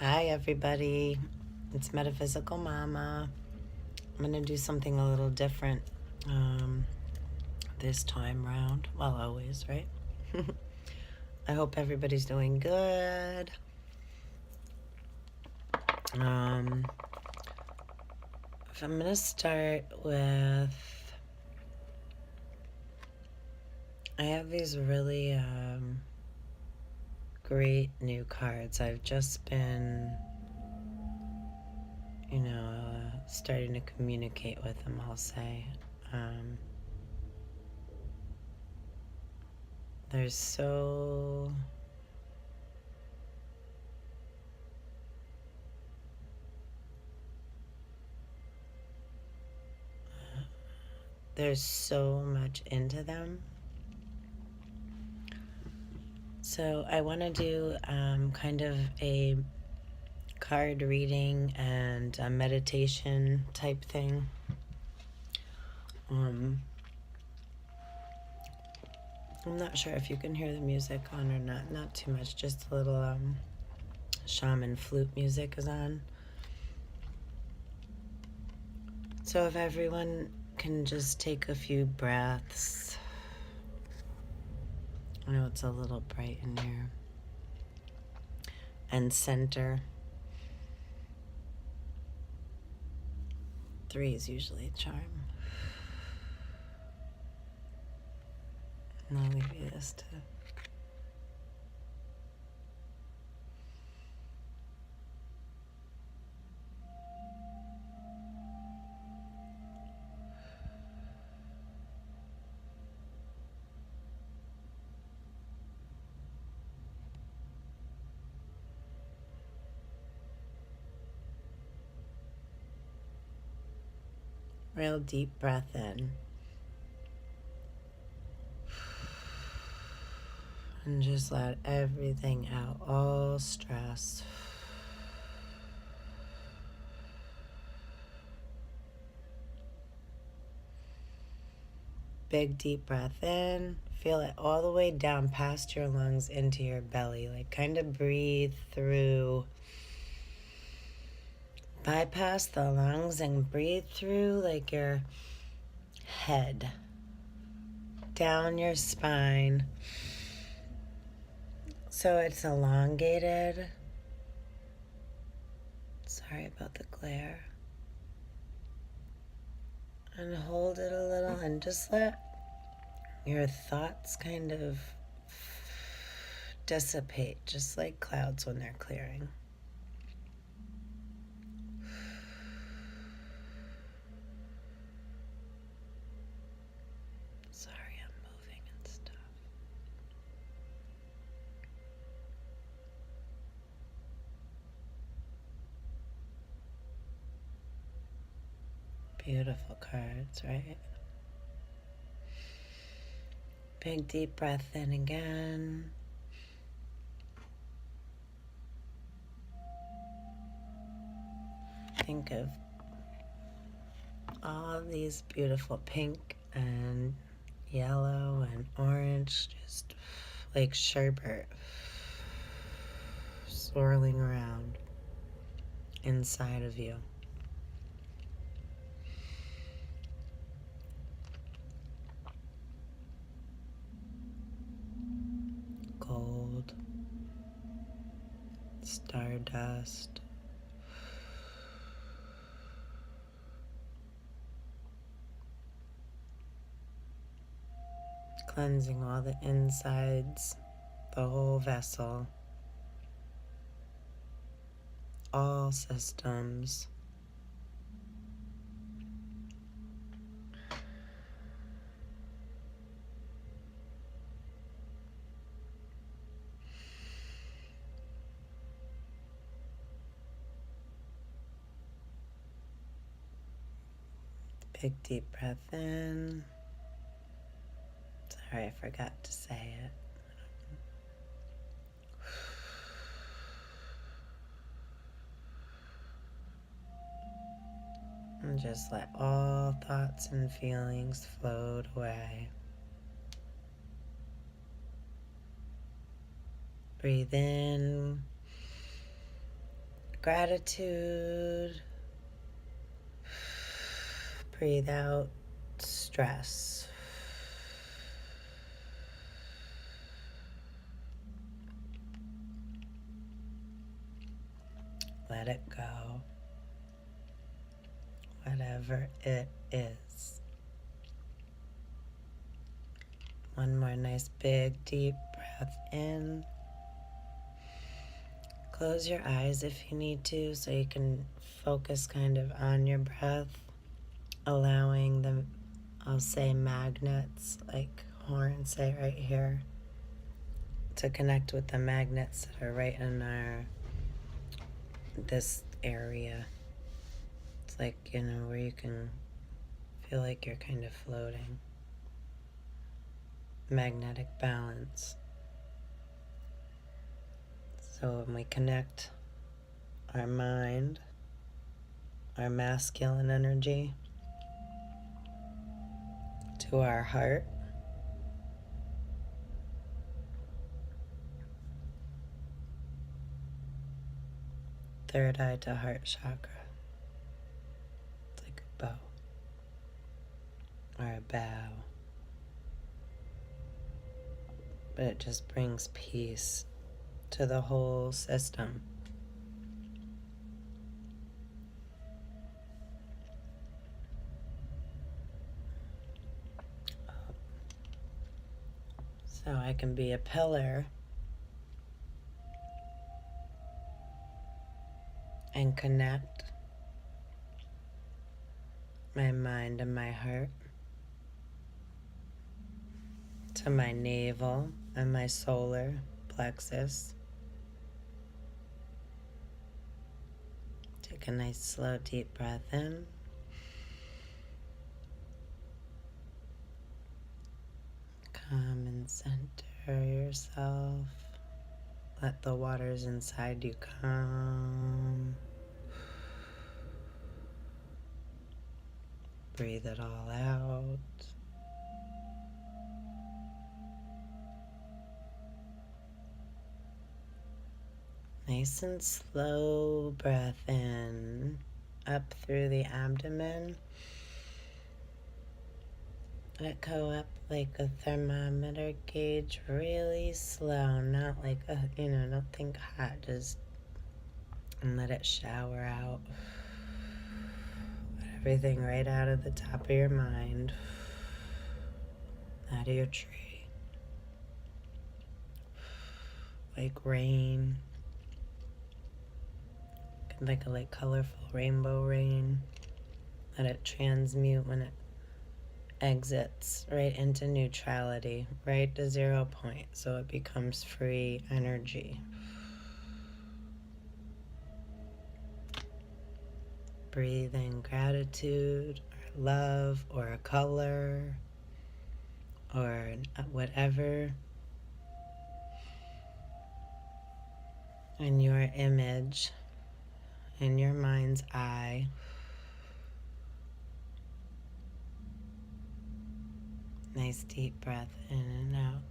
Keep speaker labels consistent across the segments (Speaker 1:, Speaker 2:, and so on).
Speaker 1: Hi everybody, it's Metaphysical Mama. I'm going to do something a little different this time round. Well, always, right? I hope everybody's doing good. So I'm going to start with, I have these really great new cards. I've just been, starting to communicate with them, I'll say. There's so much into them. So I want to do kind of a card reading and a meditation type thing. I'm not sure if you can hear the music on or not too much, just a little shaman flute music is on. So if everyone can just take a few breaths. I know it's a little bright in here. And center. 3 is usually a charm. And I'll leave you this to real deep breath in. And just let everything out, all stress. Big deep breath in. Feel it all the way down past your lungs into your belly. Like kind of breathe through. Bypass the lungs and breathe through like your head. Down your spine. So it's elongated. Sorry about the glare. And hold it a little and just let your thoughts kind of dissipate, just like clouds when they're clearing. Sorry, I'm moving and stuff. Beautiful cards, right? Big deep breath in again. Think of all these beautiful pink and yellow and orange, just like sherbet swirling around inside of you. Gold, stardust, cleansing all the insides, the whole vessel, all systems. Big deep breath in. Sorry, I forgot to say it. And just let all thoughts and feelings float away. Breathe in. gratitude. Breathe out stress. Let it go. Whatever it is. One more nice big deep breath in. Close your eyes if you need to so you can focus kind of on your breath, allowing the, I'll say magnets, like horns say right here, to connect with the magnets that are right in this area. It's like, you know, where you can feel like you're kind of floating. Magnetic balance. So when we connect our mind, our masculine energy, to our heart, third eye to heart chakra. It's like a bow or a bow. But it just brings peace to the whole system. So I can be a pillar and connect my mind and my heart to my navel and my solar plexus. Take a nice slow deep breath in. Come and center yourself. Let the waters inside you come. Breathe it all out. Nice and slow breath in, up through the abdomen. Let it go up like a thermometer gauge, really slow, not like a, don't think hot, just, and let it shower out. Let everything right out of the top of your mind, out of your tree. Like rain. Like a colorful rainbow rain. Let it transmute when it exits right into neutrality, right to 0 point, so it becomes free energy. Breathe in gratitude or love or a color or whatever in your image, in your mind's eye. Nice deep breath in and out.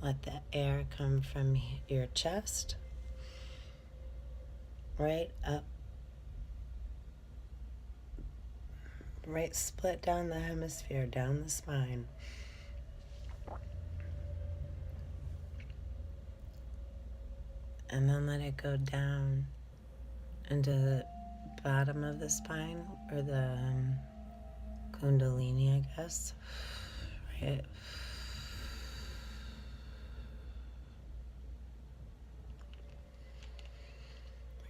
Speaker 1: Let the air come from your chest right up, right split down the hemisphere, down the spine. And then let it go down into the bottom of the spine, or the kundalini, I guess. Right.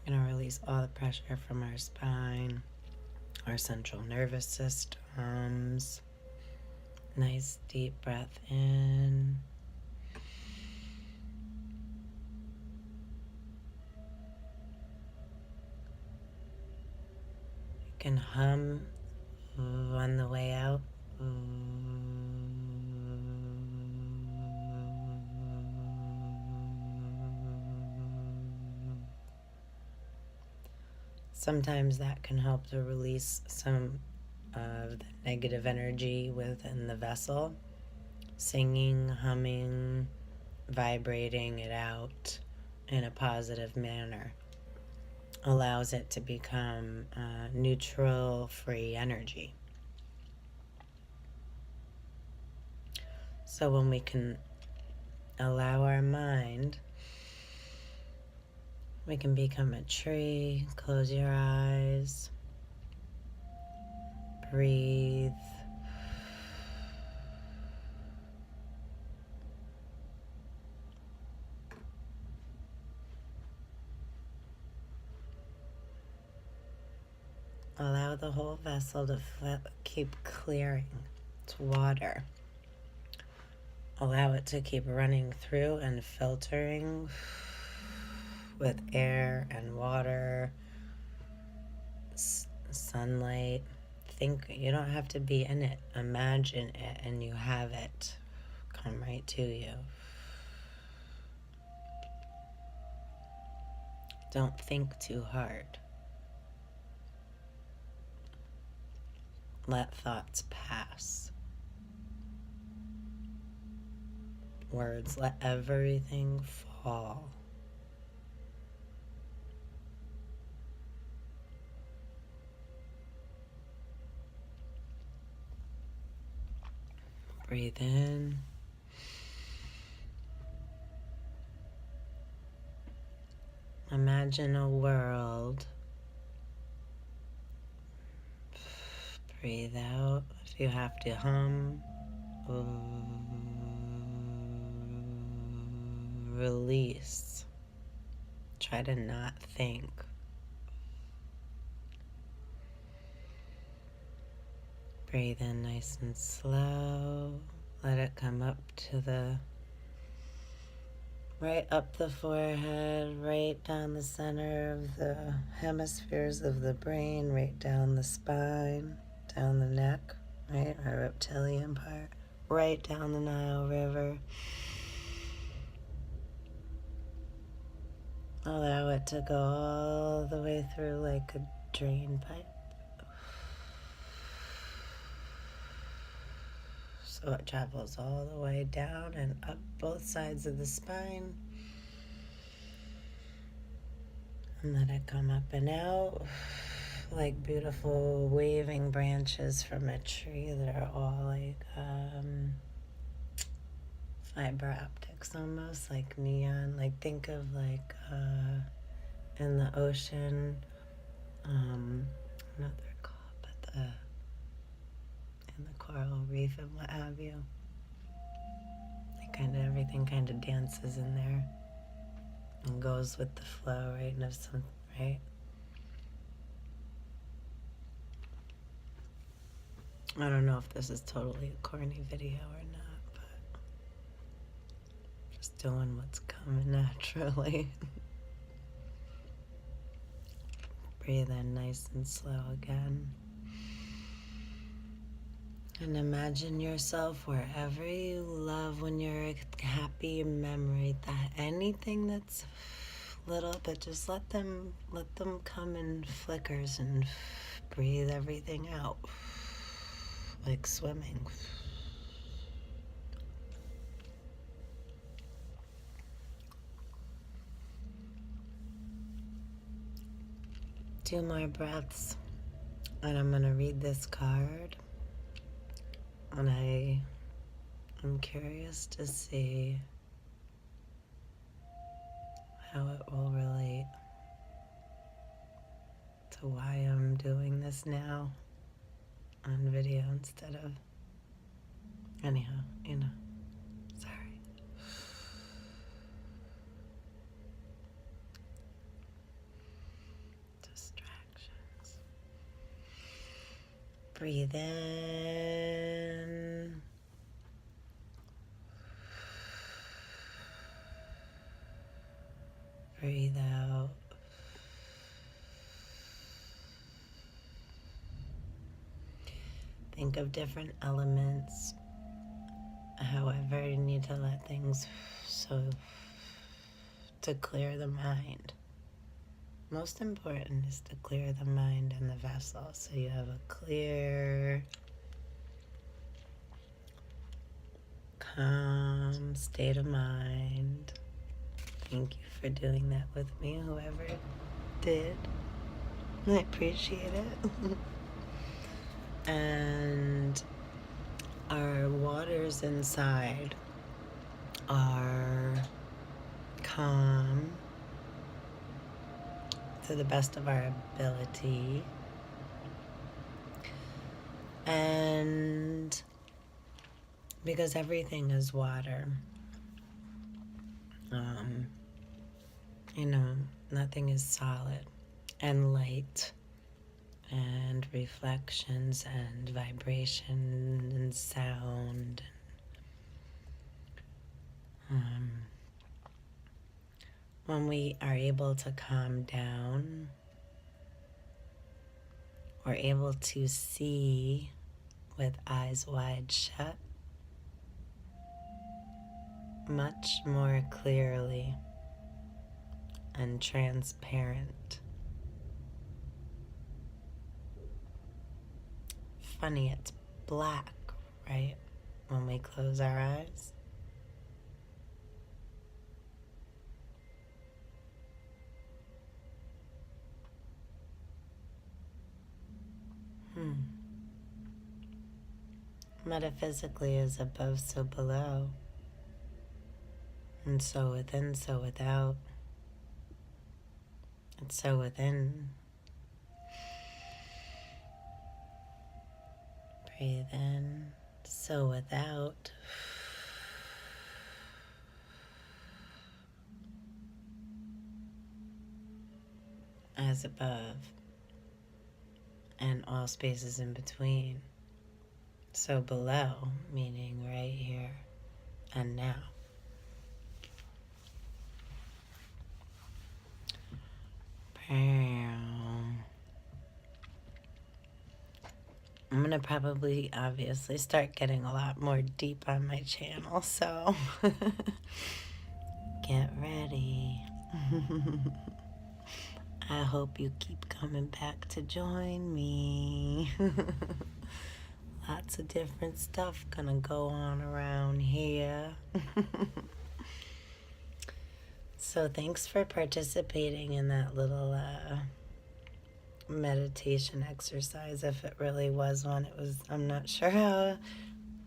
Speaker 1: We're going to release all the pressure from our spine, our central nervous systems. Nice deep breath in. You can hum on the way out. Sometimes that can help to release some of the negative energy within the vessel. Singing, humming, vibrating it out in a positive manner allows it to become neutral, free energy. So when we can allow our mind, we can become a tree. Close your eyes. Breathe. Allow the whole vessel to keep clearing. It's water. Allow it to keep running through and filtering with air and water, sunlight. Think, you don't have to be in it. Imagine it and you have it come right to you. Don't think too hard. Let thoughts pass. Words, let everything fall. Breathe in. Imagine a world. Breathe out. If you have to hum, release. Try to not think. Breathe in nice and slow. Let it come up to the, right up the forehead, right down the center of the hemispheres of the brain, right down the spine, down the neck, right, our reptilian part, right down the Nile River. Allow it to go all the way through like a drain pipe. So it travels all the way down and up both sides of the spine. And let it come up and out like beautiful waving branches from a tree that are all like fiber optics, almost like neon. Like think of like in the ocean, I don't know what they're called, but in the coral reef and what have you. Like kind of everything kind of dances in there and goes with the flow, right? And if some, right? I don't know if this is totally a corny video or not, but just doing what's coming naturally. Breathe in nice and slow again. And imagine yourself wherever you love, when you're a happy memory, that anything that's little, but just let them come in flickers and breathe everything out, like swimming. Two more breaths, and I'm gonna read this card. And I'm curious to see how it will relate to why I'm doing this now on video instead of, anyhow, you know, sorry. Distractions. Breathe in. Breathe out. Think of different elements. However, you need to let things, so to clear the mind. Most important is to clear the mind and the vessel, so you have a clear, calm state of mind. Thank you for doing that with me, whoever did. I appreciate it. And our waters inside are calm to the best of our ability. And because everything is water, nothing is solid, and light and reflections and vibration and sound. When we are able to calm down, we're able to see with eyes wide shut much more clearly and transparent. Funny, it's black, right? When we close our eyes. Metaphysically is above, so below. And so within, so without. It's so within. Breathe in, so without. As above, and all spaces in between. So below, meaning right here and now. I'm gonna probably obviously start getting a lot more deep on my channel, so get ready. I hope you keep coming back to join me. Lots of different stuff gonna go on around here. So thanks for participating in that little meditation exercise, if it really was one. It was, I'm not sure how,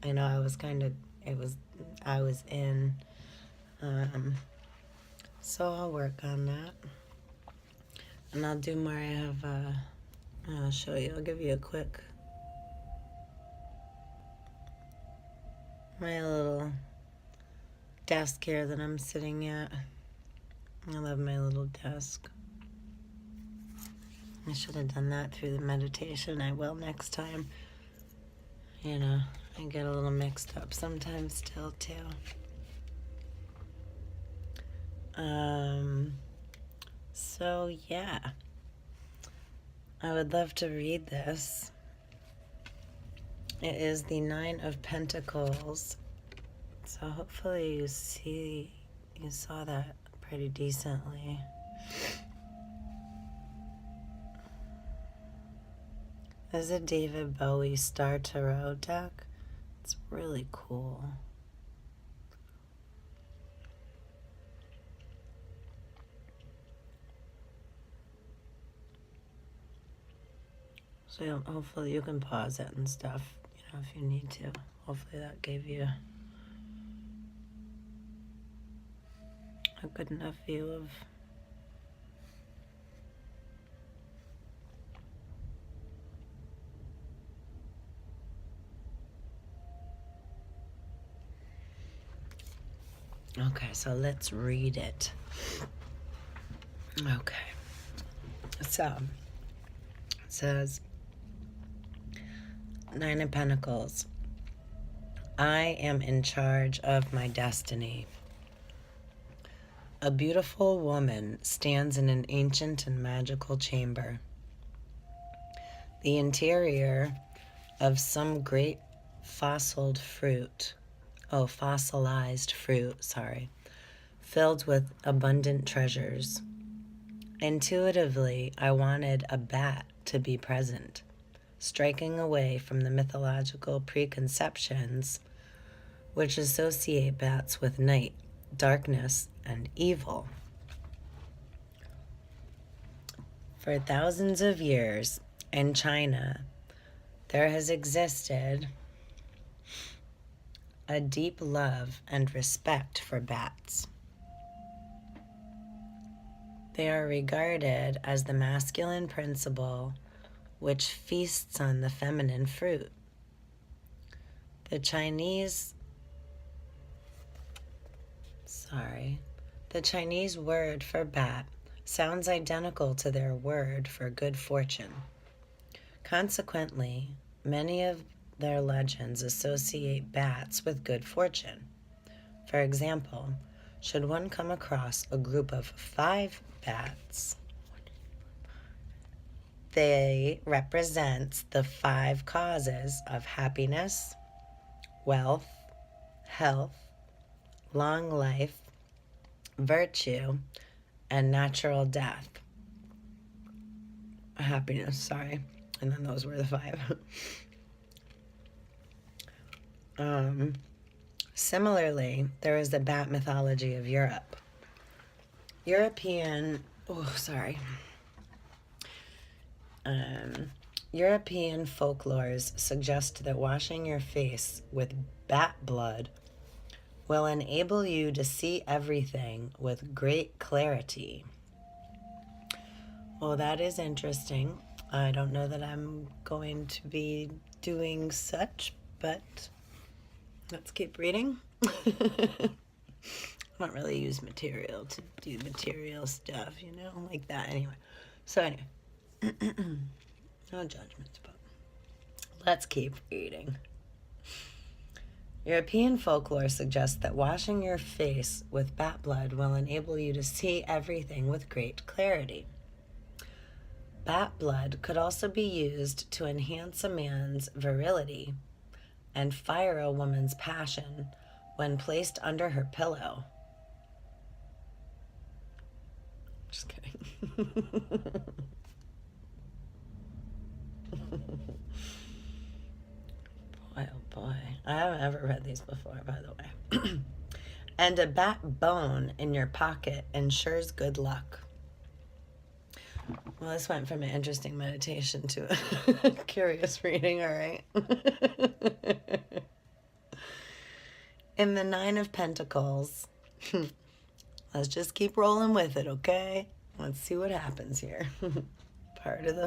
Speaker 1: I know I was in, so I'll work on that, and I'll do more. I'll show you, I'll give you a quick, my little desk here that I'm sitting at. I love my little desk. I should have done that through the meditation. I will next time. I get a little mixed up sometimes still too. So yeah, I would love to read this. It is the 9 of Pentacles. So hopefully you saw that pretty decently. This is a David Bowie Star Tarot deck. It's really cool. So hopefully you can pause it and stuff, if you need to. Hopefully that gave you a good enough view of okay, so let's read it. Okay. So it says 9 of Pentacles. I am in charge of my destiny. A beautiful woman stands in an ancient and magical chamber. The interior of some great fossilized fruit, filled with abundant treasures. Intuitively, I wanted a bat to be present, striking away from the mythological preconceptions which associate bats with night, darkness, and evil. For thousands of years in China, there has existed a deep love and respect for bats. They are regarded as the masculine principle which feasts on the feminine fruit. The Chinese word for bat sounds identical to their word for good fortune. Consequently, many of their legends associate bats with good fortune. For example, should one come across a group of 5 bats, they represent the 5 causes of happiness, wealth, health, long life, virtue, and natural death. Happiness, sorry. And then those were the 5. Similarly, there is the bat mythology of Europe. European folklores suggest that washing your face with bat blood will enable you to see everything with great clarity. Well, that is interesting. I don't know that I'm going to be doing such, but let's keep reading. I don't really use material to do material stuff, like that anyway. So anyway, no judgments, but let's keep reading. European folklore suggests that washing your face with bat blood will enable you to see everything with great clarity. Bat blood could also be used to enhance a man's virility and fire a woman's passion when placed under her pillow. Just kidding. Boy, oh boy. I haven't ever read these before, by the way. And a bat bone in your pocket ensures good luck. Well, this went from an interesting meditation to a curious reading, all right? In the 9 of Pentacles, let's just keep rolling with it, okay? Let's see what happens here. Part of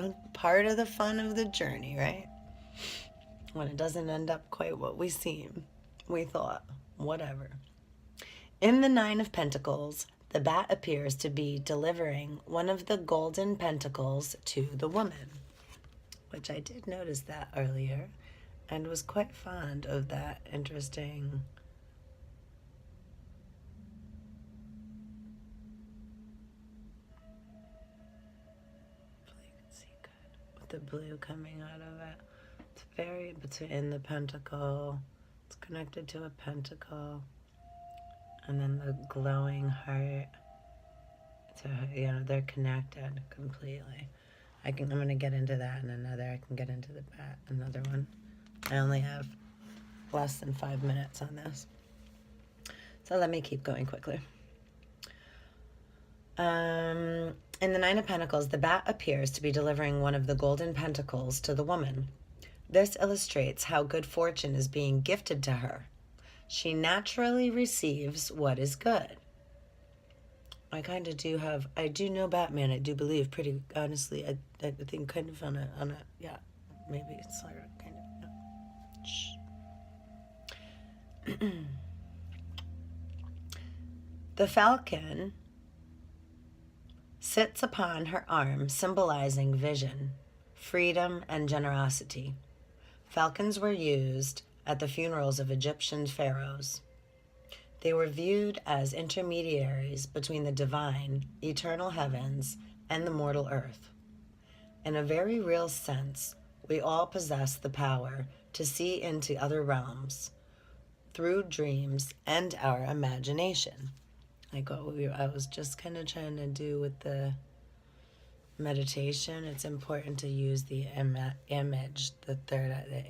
Speaker 1: the fun of the journey, right? When it doesn't end up quite what we thought, whatever. In the 9 of Pentacles, the bat appears to be delivering one of the golden pentacles to the woman, which I did notice that earlier and was quite fond of that interesting with the blue coming out of it. It's very between the pentacle. It's connected to a pentacle. And then the glowing heart. So, they're connected completely. I'm going to get into that in another. I can get into another one. I only have less than 5 minutes on this. So let me keep going quickly. In the 9 of Pentacles, the bat appears to be delivering one of the golden pentacles to the woman. This illustrates how good fortune is being gifted to her. She naturally receives what is good. I do know Batman, I do believe, pretty honestly. I think kind of on a, maybe it's sort of kind of, Shh. The falcon sits upon her arm, symbolizing vision, freedom, and generosity. Falcons were used at the funerals of Egyptian pharaohs. They were viewed as intermediaries between the divine, eternal heavens and the mortal earth. In a very real sense, we all possess the power to see into other realms through dreams and our imagination. Like what I was just kind of trying to do with the meditation. It's important to use the image, the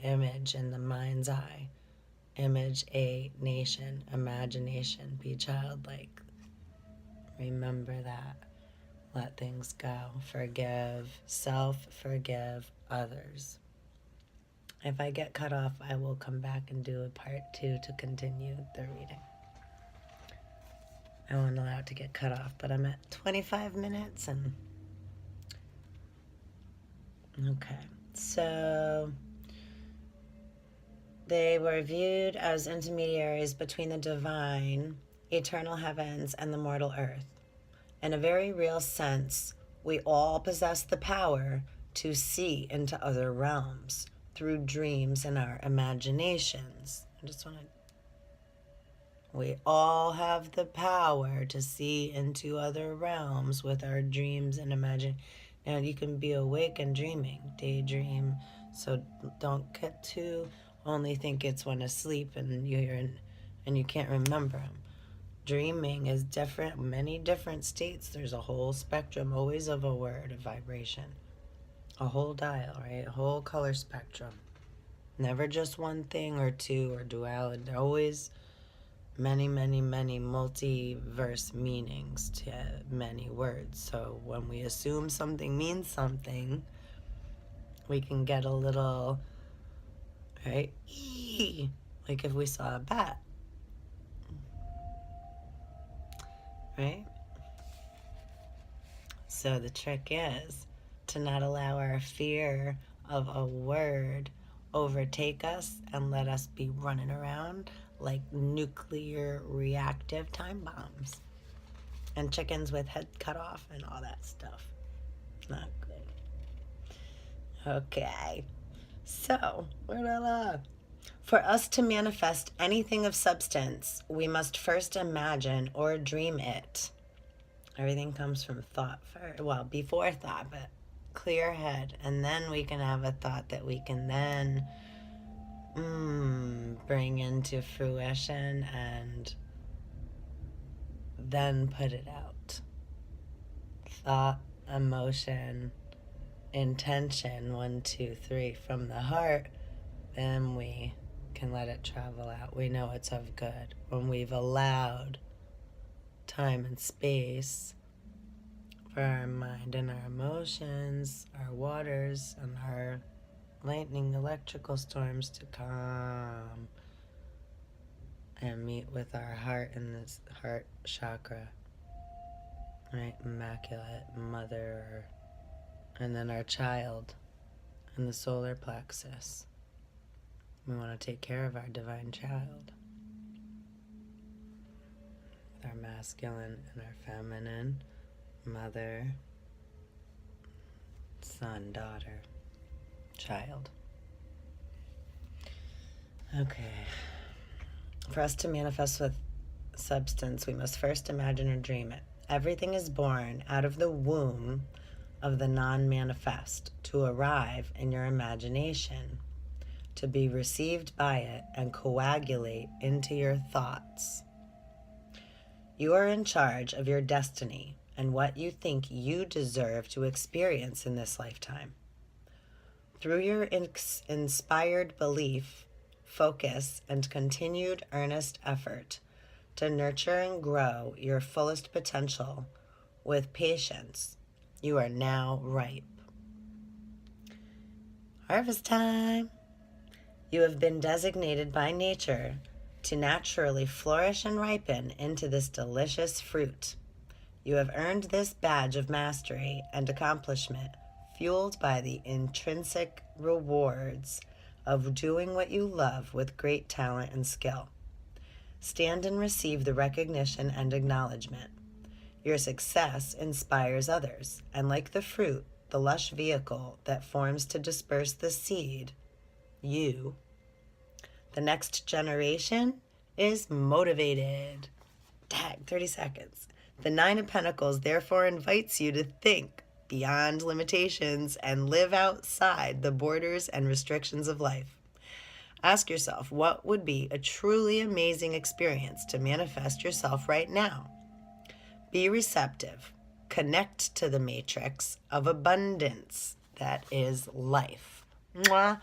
Speaker 1: image in the mind's eye, image a nation, imagination, be childlike. Remember that. Let things go. Forgive self, forgive others. If I get cut off, I will come back and do a part 2 to continue the reading. I wasn't allowed to get cut off, but I'm at 25 minutes and... Okay, so they were viewed as intermediaries between the divine, eternal heavens, and the mortal earth. In a very real sense, we all possess the power to see into other realms through dreams and our imaginations. We all have the power to see into other realms with our dreams and imagine. Now you can be awake and dreaming, daydream. So don't get too only think it's when asleep and you can't remember them. Dreaming is different, many different states. There's a whole spectrum always of a word, a vibration, a whole dial, right? A whole color spectrum. Never just one thing or two or duality. There are always many, many, many multiverse meanings to many words. So when we assume something means something, we can get a little, right? Like if we saw a bat, right? So the trick is to not allow our fear of a word overtake us and let us be running around like nuclear reactive time bombs and chickens with head cut off and all that stuff. Not good. Okay, so for us to manifest anything of substance, we must first imagine or dream it. Everything comes from thought first. Well, before thought, but clear head. And then we can have a thought that we can then bring into fruition and then put it out. Thought, emotion, intention, 1, 2, 3 from the heart. Then we can let it travel out. We know it's of good when we've allowed time and space for our mind and our emotions, our waters, and our lightning electrical storms to come and meet with our heart in this heart chakra, right? Immaculate Mother, and then our child in the solar plexus. We want to take care of our divine child, with our masculine and our feminine, mother, son, daughter, child. Okay. For us to manifest with substance, we must first imagine or dream it. Everything is born out of the womb of the non-manifest to arrive in your imagination, to be received by it and coagulate into your thoughts. You are in charge of your destiny and what you think you deserve to experience in this lifetime. Through your inspired belief, focus, and continued earnest effort to nurture and grow your fullest potential with patience, you are now ripe. Harvest time! You have been designated by nature to naturally flourish and ripen into this delicious fruit. You have earned this badge of mastery and accomplishment, fueled by the intrinsic rewards of doing what you love with great talent and skill. Stand and receive the recognition and acknowledgement. Your success inspires others, and like the fruit, the lush vehicle that forms to disperse the seed, you, the next generation, is motivated. Tag, 30 seconds. The 9 of Pentacles therefore invites you to think beyond limitations and live outside the borders and restrictions of life. Ask yourself, what would be a truly amazing experience to manifest yourself right now? Be receptive. Connect to the matrix of abundance that is life. Mwah.